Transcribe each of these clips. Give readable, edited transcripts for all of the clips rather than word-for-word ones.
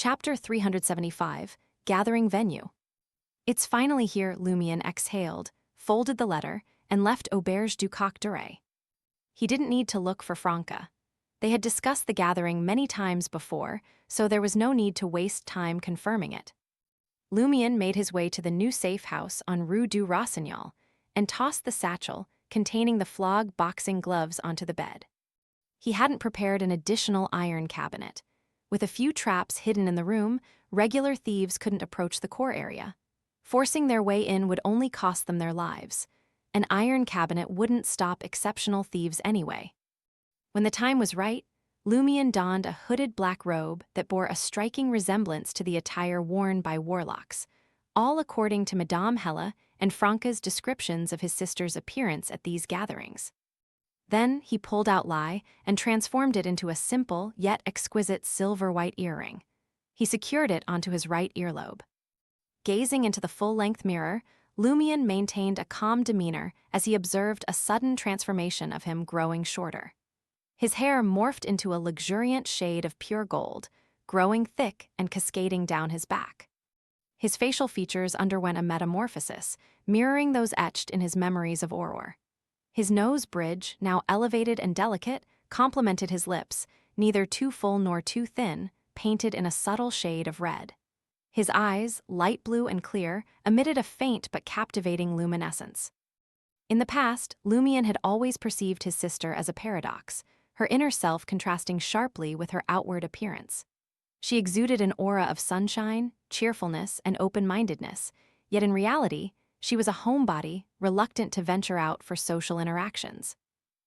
Chapter 375, Gathering Venue. It's finally here, Lumion exhaled, folded the letter, and left Auberge du Coq d'Oreille. He didn't need to look for Franca. They had discussed the gathering many times before, so there was no need to waste time confirming it. Lumion made his way to the new safe house on Rue du Rossignol and tossed the satchel containing the flog boxing gloves onto the bed. He hadn't prepared an additional iron cabinet. With a few traps hidden in the room, regular thieves couldn't approach the core area. Forcing their way in would only cost them their lives. An iron cabinet wouldn't stop exceptional thieves anyway. When the time was right, Lumion donned a hooded black robe that bore a striking resemblance to the attire worn by warlocks, all according to Madame Hella and Franca's descriptions of his sister's appearance at these gatherings. Then he pulled out Lai and transformed it into a simple yet exquisite silver-white earring. He secured it onto his right earlobe. Gazing into the full-length mirror, Lumion maintained a calm demeanor as he observed a sudden transformation of him growing shorter. His hair morphed into a luxuriant shade of pure gold, growing thick and cascading down his back. His facial features underwent a metamorphosis, mirroring those etched in his memories of Aurore. His nose bridge, now elevated and delicate, complemented his lips, neither too full nor too thin, painted in a subtle shade of red. His eyes, light blue and clear, emitted a faint but captivating luminescence. In the past, Lumion had always perceived his sister as a paradox, her inner self contrasting sharply with her outward appearance. She exuded an aura of sunshine, cheerfulness, and open-mindedness, yet in reality, she was a homebody, reluctant to venture out for social interactions.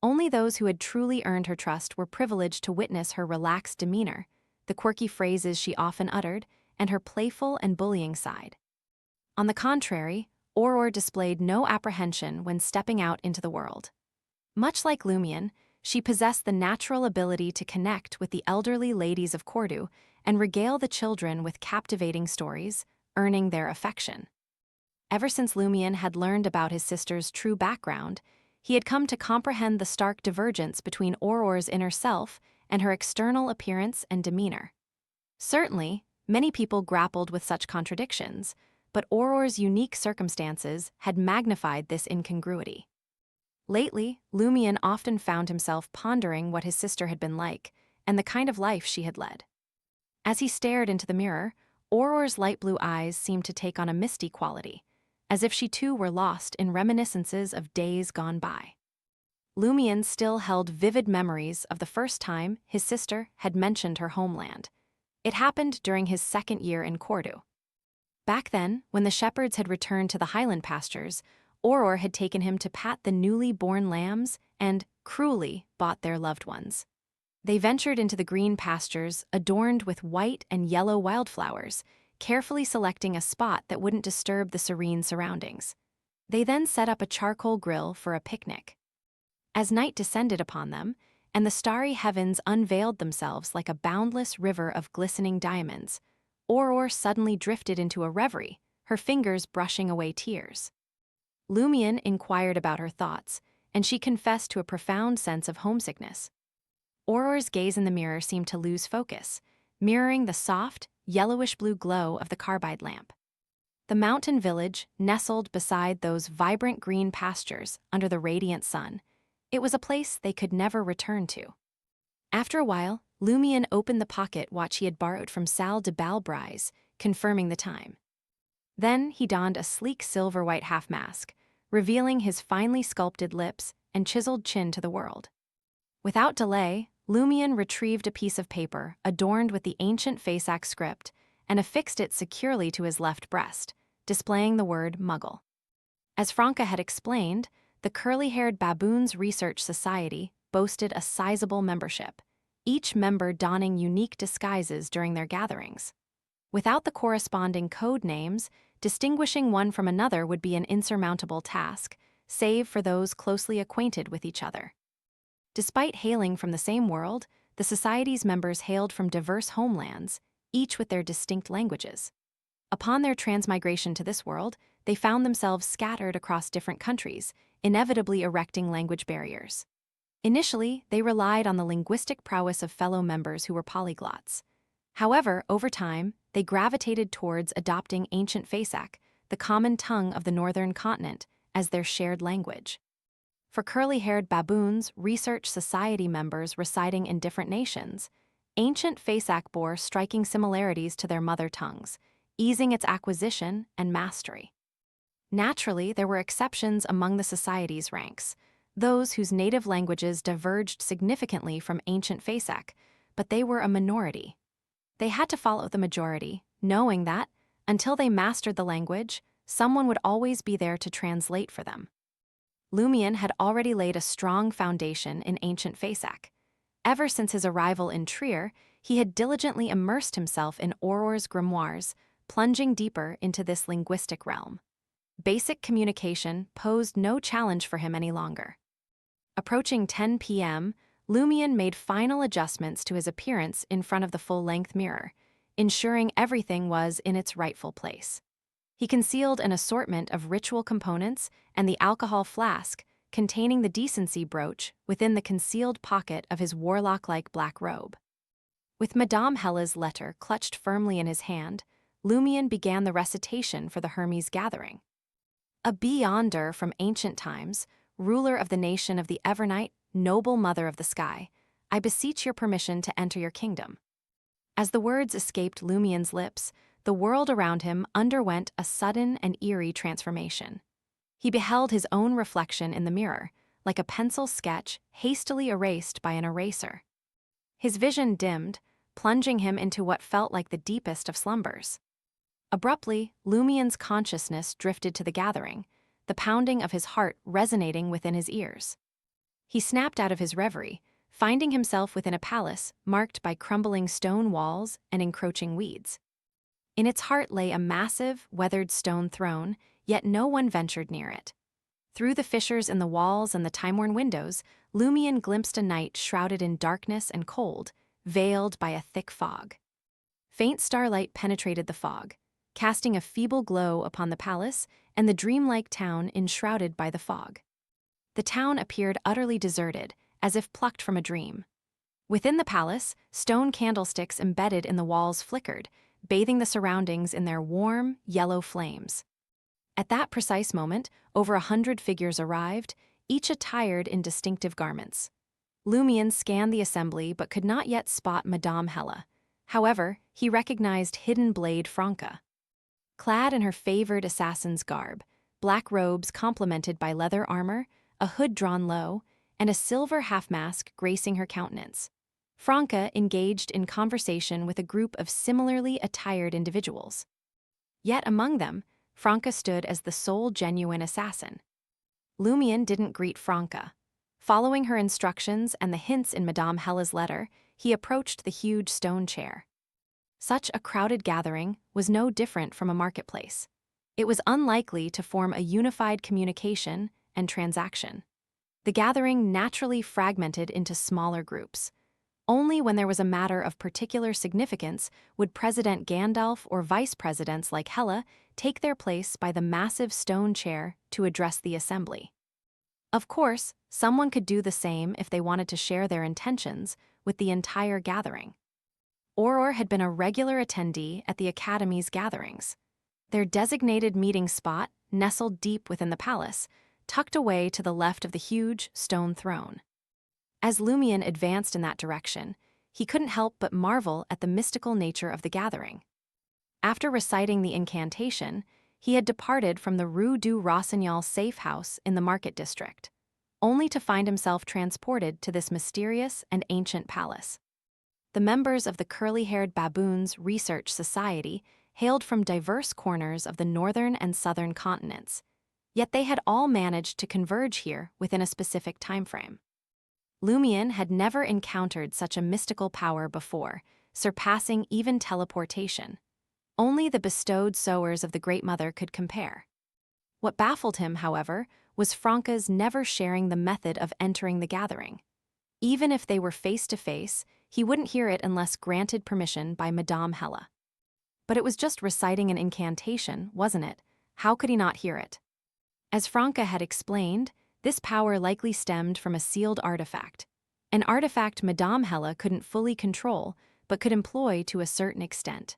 Only those who had truly earned her trust were privileged to witness her relaxed demeanor, the quirky phrases she often uttered, and her playful and bullying side. On the contrary, Aurore displayed no apprehension when stepping out into the world. Much like Lumion, she possessed the natural ability to connect with the elderly ladies of Cordoue and regale the children with captivating stories, earning their affection. Ever since Lumion had learned about his sister's true background, he had come to comprehend the stark divergence between Aurore's inner self and her external appearance and demeanor. Certainly, many people grappled with such contradictions, but Aurore's unique circumstances had magnified this incongruity. Lately, Lumion often found himself pondering what his sister had been like and the kind of life she had led. As he stared into the mirror, Aurore's light blue eyes seemed to take on a misty quality, as if she too were lost in reminiscences of days gone by. Lumion still held vivid memories of the first time his sister had mentioned her homeland. It happened during his second year in Cordoue. Back then, when the shepherds had returned to the highland pastures, Aurore had taken him to pat the newly born lambs and, cruelly, bought their loved ones. They ventured into the green pastures adorned with white and yellow wildflowers, carefully selecting a spot that wouldn't disturb the serene surroundings. They then set up a charcoal grill for a picnic. As night descended upon them, and the starry heavens unveiled themselves like a boundless river of glistening diamonds, Aurore suddenly drifted into a reverie, her fingers brushing away tears. Lumion inquired about her thoughts, and she confessed to a profound sense of homesickness. Aurore's gaze in the mirror seemed to lose focus, mirroring the soft, yellowish-blue glow of the carbide lamp. The mountain village nestled beside those vibrant green pastures under the radiant sun. It was a place they could never return to. After a while, Lumion opened the pocket watch he had borrowed from Salle de Balbrise, confirming the time. Then he donned a sleek silver-white half-mask, revealing his finely sculpted lips and chiseled chin to the world. Without delay, Lumion retrieved a piece of paper adorned with the ancient Faesac script and affixed it securely to his left breast, displaying the word Muggle. As Franca had explained, the curly-haired Baboons Research Society boasted a sizable membership, each member donning unique disguises during their gatherings. Without the corresponding code names, distinguishing one from another would be an insurmountable task, save for those closely acquainted with each other. Despite hailing from the same world, the Society's members hailed from diverse homelands, each with their distinct languages. Upon their transmigration to this world, they found themselves scattered across different countries, inevitably erecting language barriers. Initially, they relied on the linguistic prowess of fellow members who were polyglots. However, over time, they gravitated towards adopting ancient Fasak, the common tongue of the northern continent, as their shared language. For curly-haired baboons, research society members residing in different nations, ancient Fasak bore striking similarities to their mother tongues, easing its acquisition and mastery. Naturally, there were exceptions among the society's ranks, those whose native languages diverged significantly from ancient Fasak, but they were a minority. They had to follow the majority, knowing that, until they mastered the language, someone would always be there to translate for them. Lumion had already laid a strong foundation in ancient Fasak. Ever since his arrival in Trier, he had diligently immersed himself in Auror's grimoires, plunging deeper into this linguistic realm. Basic communication posed no challenge for him any longer. Approaching 10 p.m., Lumion made final adjustments to his appearance in front of the full-length mirror, ensuring everything was in its rightful place. He concealed an assortment of ritual components and the alcohol flask containing the decency brooch within the concealed pocket of his warlock-like black robe. With Madame Hela's letter clutched firmly in his hand, Lumion began the recitation for the Hermes gathering. A Beyonder from ancient times, ruler of the nation of the Evernight, noble mother of the sky, I beseech your permission to enter your kingdom. As the words escaped Lumion's lips, the world around him underwent a sudden and eerie transformation. He beheld his own reflection in the mirror, like a pencil sketch hastily erased by an eraser. His vision dimmed, plunging him into what felt like the deepest of slumbers. Abruptly, Lumion's consciousness drifted to the gathering, the pounding of his heart resonating within his ears. He snapped out of his reverie, finding himself within a palace marked by crumbling stone walls and encroaching weeds. In its heart lay a massive, weathered stone throne, yet no one ventured near it. Through the fissures in the walls and the time-worn windows, Lumion glimpsed a night shrouded in darkness and cold, veiled by a thick fog. Faint starlight penetrated the fog, casting a feeble glow upon the palace and the dreamlike town enshrouded by the fog. The town appeared utterly deserted, as if plucked from a dream. Within the palace, stone candlesticks embedded in the walls flickered, bathing the surroundings in their warm, yellow flames. At that precise moment, over 100 figures arrived, each attired in distinctive garments. Lumion scanned the assembly but could not yet spot Madame Hela. However, he recognized Hidden Blade Franca. Clad in her favored assassin's garb, black robes complemented by leather armor, a hood drawn low, and a silver half-mask gracing her countenance, Franca engaged in conversation with a group of similarly attired individuals. Yet among them, Franca stood as the sole genuine assassin. Lumion didn't greet Franca. Following her instructions and the hints in Madame Hela's letter, he approached the huge stone chair. Such a crowded gathering was no different from a marketplace. It was unlikely to form a unified communication and transaction. The gathering naturally fragmented into smaller groups. Only when there was a matter of particular significance would President Gandalf or vice presidents like Hela take their place by the massive stone chair to address the assembly. Of course, someone could do the same if they wanted to share their intentions with the entire gathering. Auror had been a regular attendee at the Academy's gatherings. Their designated meeting spot, nestled deep within the palace, tucked away to the left of the huge stone throne. As Lumion advanced in that direction, he couldn't help but marvel at the mystical nature of the gathering. After reciting the incantation, he had departed from the Rue du Rossignol safe house in the market district, only to find himself transported to this mysterious and ancient palace. The members of the Curly-Haired Baboons Research Society hailed from diverse corners of the northern and southern continents, yet they had all managed to converge here within a specific timeframe. Lumion had never encountered such a mystical power before, surpassing even teleportation. Only the bestowed sowers of the Great Mother could compare. What baffled him, however, was Franca's never sharing the method of entering the gathering. Even if they were face-to-face, he wouldn't hear it unless granted permission by Madame Hela. But it was just reciting an incantation, wasn't it? How could he not hear it? As Franca had explained, this power likely stemmed from a sealed artifact. An artifact Madame Hela couldn't fully control, but could employ to a certain extent.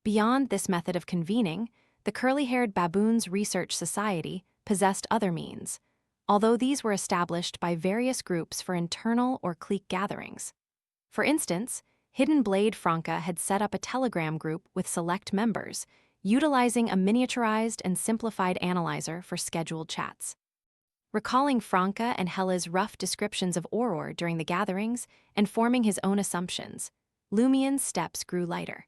Beyond this method of convening, the Curly-Haired Baboons Research Society possessed other means, although these were established by various groups for internal or clique gatherings. For instance, Hidden Blade Franca had set up a Telegram group with select members, utilizing a miniaturized and simplified analyzer for scheduled chats. Recalling Franca and Hella's rough descriptions of Auror during the gatherings and forming his own assumptions, Lumien's steps grew lighter.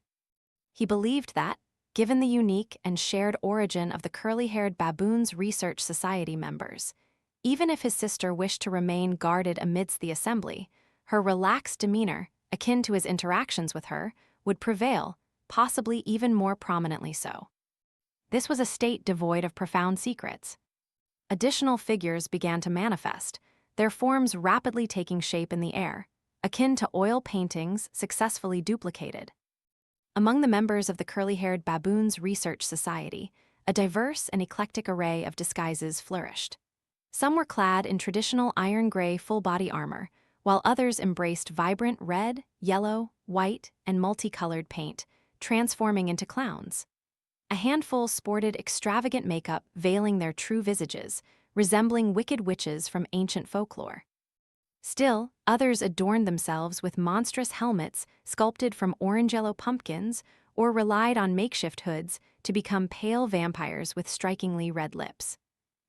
He believed that, given the unique and shared origin of the Curly-Haired Baboons Research Society members, even if his sister wished to remain guarded amidst the assembly, her relaxed demeanor, akin to his interactions with her, would prevail, possibly even more prominently so. This was a state devoid of profound secrets. Additional figures began to manifest, their forms rapidly taking shape in the air, akin to oil paintings successfully duplicated. Among the members of the Curly-Haired Baboons Research Society, a diverse and eclectic array of disguises flourished. Some were clad in traditional iron-gray full-body armor, while others embraced vibrant red, yellow, white, and multicolored paint, transforming into clowns. A handful sported extravagant makeup veiling their true visages, resembling wicked witches from ancient folklore. Still, others adorned themselves with monstrous helmets sculpted from orange-yellow pumpkins or relied on makeshift hoods to become pale vampires with strikingly red lips.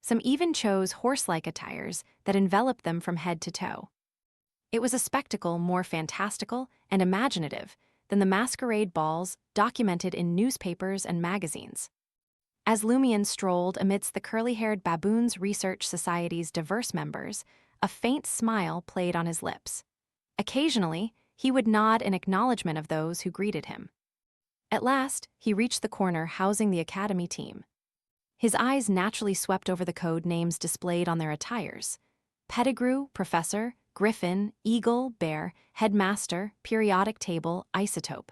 Some even chose horse-like attires that enveloped them from head to toe. It was a spectacle more fantastical and imaginative than the masquerade balls documented in newspapers and magazines. As Lumien strolled amidst the Curly-Haired Baboons Research Society's diverse members, a faint smile played on his lips. Occasionally, he would nod in acknowledgement of those who greeted him. At last, he reached the corner housing the academy team. His eyes naturally swept over the code names displayed on their attires: Pettigrew, Professor, Griffin, Eagle, Bear, Headmaster, Periodic Table, Isotope.